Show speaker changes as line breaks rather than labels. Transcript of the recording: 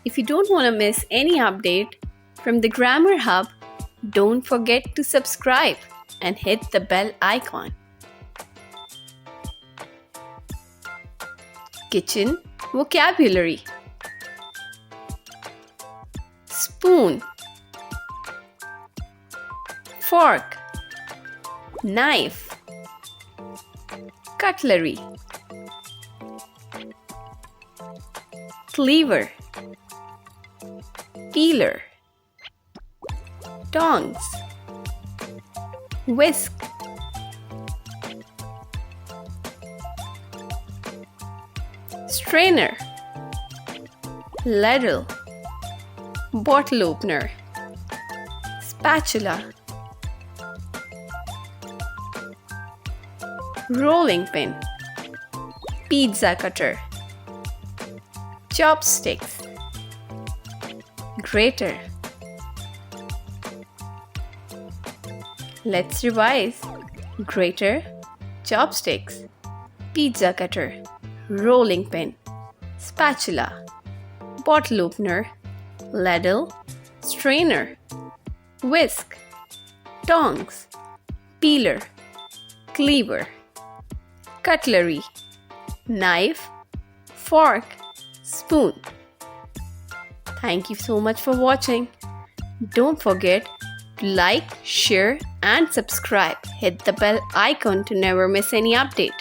If you don't want to miss any update from the Grammar Hub, don't forget to subscribe and hit the bell icon. Kitchen vocabulary: spoon, fork, knife, cutlery, cleaver, peeler, tongs, whisk, strainer, ladle, bottle opener, spatula, rolling pin, pizza cutter, chopsticks, grater. Let's revise. Grater, chopsticks, pizza cutter, rolling pin, spatula, bottle opener, ladle, strainer, whisk, tongs, peeler, cleaver, cutlery, knife, fork, spoon. Thank you so much for watching. Don't forget to like, share and subscribe. Hit the bell icon to never miss any update.